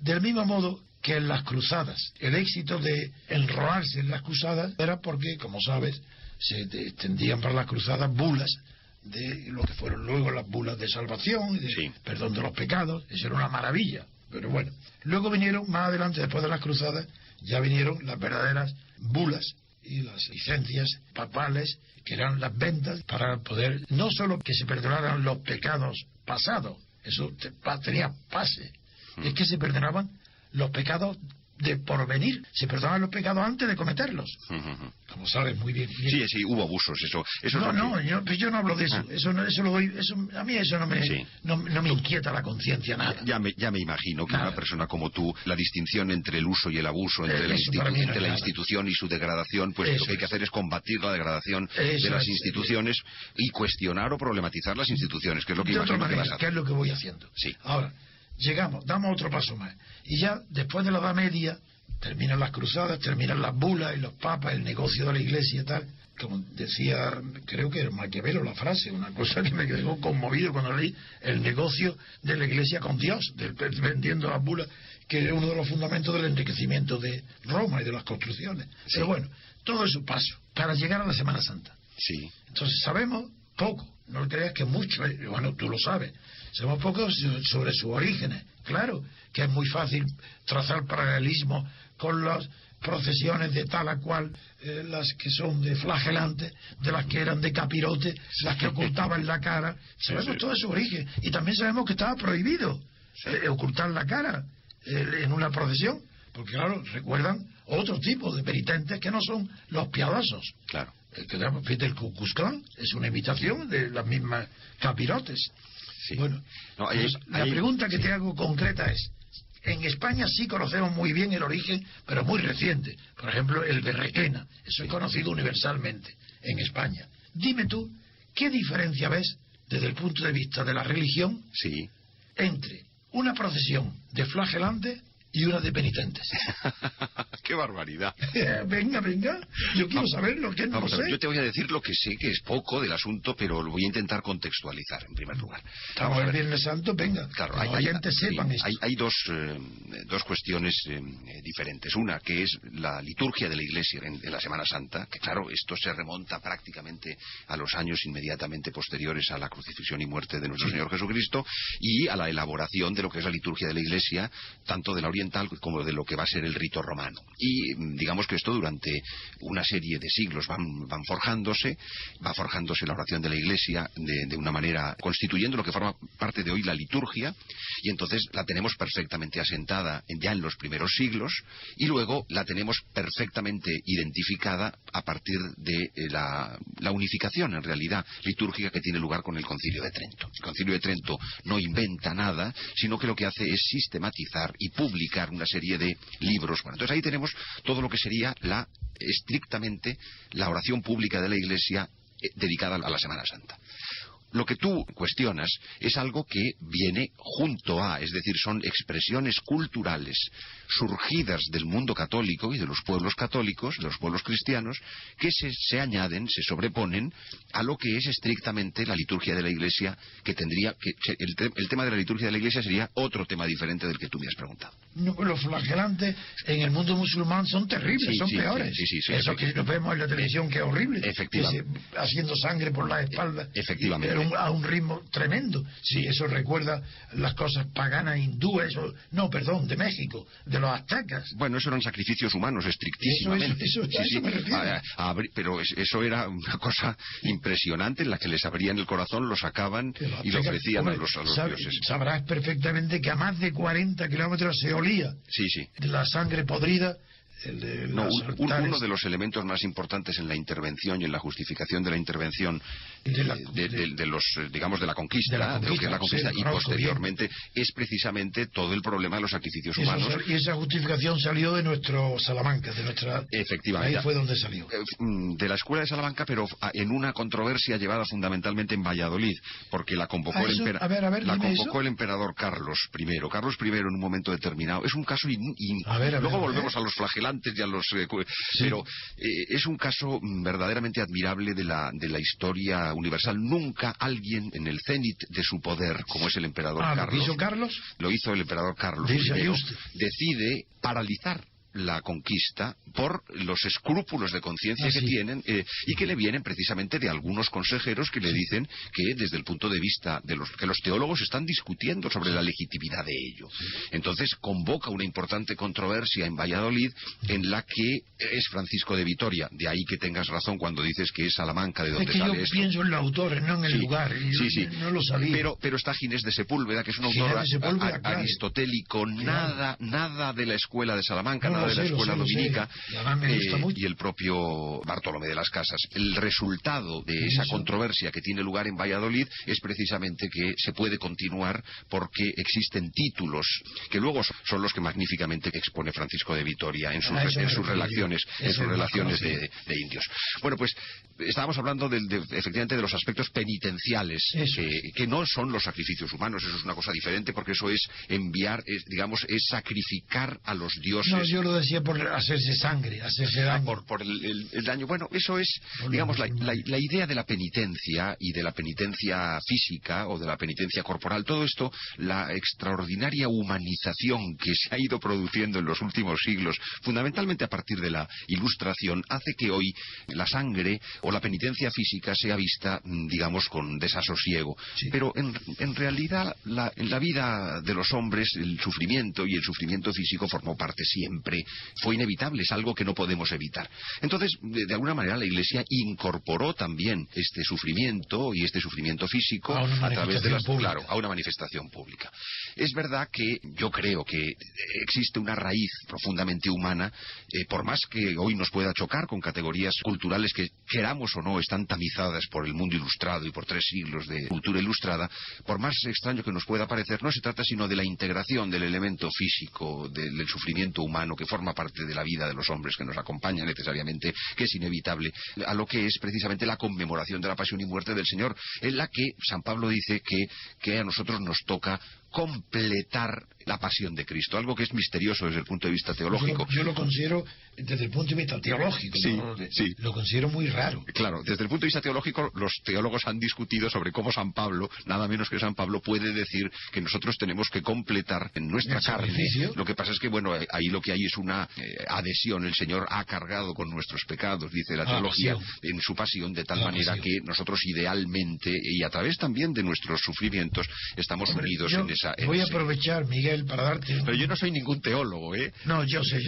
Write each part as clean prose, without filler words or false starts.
Del mismo modo que en las cruzadas, el éxito de enrolarse en las cruzadas era porque, como sabes, se extendían para las cruzadas bulas de lo que fueron luego las bulas de salvación y de perdón de los pecados. Eso era una maravilla. Pero bueno, luego vinieron, más adelante, después de las cruzadas, ya vinieron las verdaderas bulas y las licencias papales, que eran las ventas para poder, no solo que se perdonaran los pecados pasados, eso tenía pase, es que se perdonaban los pecados de porvenir, se perdonaban los pecados antes de cometerlos. Como sabes muy bien. Sí, hubo abusos, eso yo no hablo de eso. A mí eso no me inquieta la conciencia nada. Ya me imagino que una persona como tú, la distinción entre el uso y el abuso, entre la institución y su degradación, pues lo que hay que hacer es combatir la degradación de las instituciones y cuestionar o problematizar las instituciones, que es lo que imagino que vas a hacer. ¿Qué es lo que voy haciendo? Sí. Ahora, damos otro paso más. Y ya después de la Edad Media, terminan las cruzadas, terminan las bulas y los papas, el negocio de la Iglesia y tal. Como decía, creo que era Maquiavelo la frase, una cosa que me quedó conmovido cuando leí, el negocio de la Iglesia con Dios, vendiendo las bulas, que es uno de los fundamentos del enriquecimiento de Roma y de las construcciones. Sí. Pero bueno, todo eso paso para llegar a la Semana Santa. Sí. Entonces sabemos poco, no creas que mucho, bueno, tú lo sabes. Sabemos poco sobre sus orígenes. Claro que es muy fácil trazar paralelismo con las procesiones de tal a cual, las que son de flagelantes, de las que eran de capirote, las que ocultaban la cara. Sabemos todo su origen. Y también sabemos que estaba prohibido ocultar la cara en una procesión. Porque, claro, recuerdan otro tipo de penitentes que no son los piadosos. Claro. El Ku Klux Klan es una imitación de las mismas capirotes. Sí. Bueno, la pregunta que te hago concreta es, en España sí conocemos muy bien el origen, pero muy reciente. Por ejemplo, el de Requena, eso es conocido universalmente en España. Dime tú, ¿qué diferencia ves desde el punto de vista de la religión entre una procesión de flagelantes y una de penitentes? ¡Qué barbaridad! Venga, yo quiero saber lo que no sé. Yo te voy a decir lo que sé, que es poco del asunto, pero lo voy a intentar contextualizar en primer lugar. Estamos el Viernes Santo, venga, claro, hay dos cuestiones diferentes. Una, que es la liturgia de la Iglesia en la Semana Santa, que claro, esto se remonta prácticamente a los años inmediatamente posteriores a la crucifixión y muerte de nuestro Señor Jesucristo, y a la elaboración de lo que es la liturgia de la Iglesia, tanto de la oriental como de lo que va a ser el rito romano. Y digamos que esto durante una serie de siglos va forjándose la oración de la Iglesia de una manera, constituyendo lo que forma parte de hoy la liturgia, y entonces la tenemos perfectamente asentada ya en los primeros siglos, y luego la tenemos perfectamente identificada a partir de la unificación, en realidad, litúrgica que tiene lugar con el Concilio de Trento. El Concilio de Trento no inventa nada, sino que lo que hace es sistematizar y publicar una serie de libros. Bueno, entonces ahí tenemos todo lo que sería estrictamente la oración pública de la Iglesia dedicada a la Semana Santa. Lo que tú cuestionas es algo que viene junto a, es decir, son expresiones culturales surgidas del mundo católico y de los pueblos católicos, de los pueblos cristianos, que se añaden, se sobreponen a lo que es estrictamente la liturgia de la Iglesia, que tendría que el tema de la liturgia de la Iglesia sería otro tema diferente del que tú me has preguntado. No, los flagelantes en el mundo musulmán son terribles, son peores. Eso que nos vemos en la televisión, que es horrible, efectivamente, haciendo sangre por la espalda, efectivamente, a un ritmo tremendo. Sí, eso recuerda las cosas paganas hindúes, de México, de los aztecas. Bueno, eso eran sacrificios humanos estrictísimamente. Eso me refiero. Pero eso era una cosa impresionante, en la que les abrían el corazón, lo sacaban y lo ofrecían a los dioses. Sabrás perfectamente que a más de 40 kilómetros se olía de la sangre podrida. Uno de los elementos más importantes en la intervención y en la justificación de la intervención de los, digamos, de la conquista, de lo que es la conquista, y posteriormente es precisamente todo el problema de los sacrificios humanos. Y esa justificación salió de nuestro Salamanca, efectivamente, ahí fue donde salió. De la escuela de Salamanca, pero en una controversia llevada fundamentalmente en Valladolid, porque la convocó el emperador Carlos I. Carlos I, en un momento determinado, es un caso luego volvemos a los flagelantes, cantantes y a los... Pero es un caso verdaderamente admirable de la historia universal. Nunca alguien en el cenit de su poder, como es el emperador Carlos... ¿Lo hizo Carlos? Lo hizo el emperador Carlos I, decide paralizar la conquista por los escrúpulos de conciencia que tienen y que le vienen precisamente de algunos consejeros que le dicen que desde el punto de vista de que los teólogos están discutiendo sobre la legitimidad de ello. Entonces convoca una importante controversia en Valladolid en la que es Francisco de Vitoria. De ahí que tengas razón cuando dices que es Salamanca de donde sale esto. Yo pienso en el autor, no en el lugar. No lo sabía. Pero está Ginés de Sepúlveda, que es un autor aristotélico, nada de la escuela de Salamanca, de la escuela dominica, y el propio Bartolomé de las Casas. El resultado de esa controversia que tiene lugar en Valladolid es precisamente que se puede continuar porque existen títulos que luego son los que magníficamente expone Francisco de Vitoria en sus relaciones de indios. Bueno, pues estábamos hablando efectivamente de los aspectos penitenciales, que no son los sacrificios humanos. Eso es una cosa diferente, porque eso es es sacrificar a los dioses. No, yo lo decía por hacerse sangre, hacerse daño. Por el daño. Bueno, eso es, digamos, la idea de la penitencia y de la penitencia física o de la penitencia corporal. Todo esto, la extraordinaria humanización que se ha ido produciendo en los últimos siglos, fundamentalmente a partir de la Ilustración, hace que hoy la sangre o la penitencia física sea vista, digamos, con desasosiego. Pero en realidad, en la vida de los hombres, el sufrimiento y el sufrimiento físico formó parte siempre. Fue inevitable, es algo que no podemos evitar. Entonces, de alguna manera, la Iglesia incorporó también este sufrimiento y este sufrimiento físico a través de a una manifestación pública. Es verdad que yo creo que existe una raíz profundamente humana, por más que hoy nos pueda chocar con categorías culturales que, queramos o no, están tamizadas por el mundo ilustrado y por 3 siglos de cultura ilustrada. Por más extraño que nos pueda parecer, no se trata sino de la integración del elemento físico, del sufrimiento humano que forma parte de la vida de los hombres, que nos acompaña necesariamente, que es inevitable, a lo que es precisamente la conmemoración de la pasión y muerte del Señor, en la que San Pablo dice que a nosotros nos toca completar la pasión de Cristo, algo que es misterioso desde el punto de vista teológico. Yo lo considero desde el punto de vista teológico, lo considero muy raro. Claro, desde el punto de vista teológico, los teólogos han discutido sobre cómo San Pablo, nada menos que San Pablo, puede decir que nosotros tenemos que completar en nuestra carne. Lo que pasa es que, bueno, ahí lo que hay es una adhesión. El Señor ha cargado con nuestros pecados, dice la teología, en su pasión, de tal manera que nosotros idealmente, y a través también de nuestros sufrimientos, estamos unidos en esa... Voy a aprovechar, Miguel, para darte... Pero yo no soy ningún teólogo, ¿eh? No, yo sé.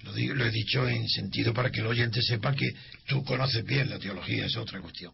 Lo he dicho en sentido para que el oyente sepa que tú conoces bien la teología, es otra cuestión.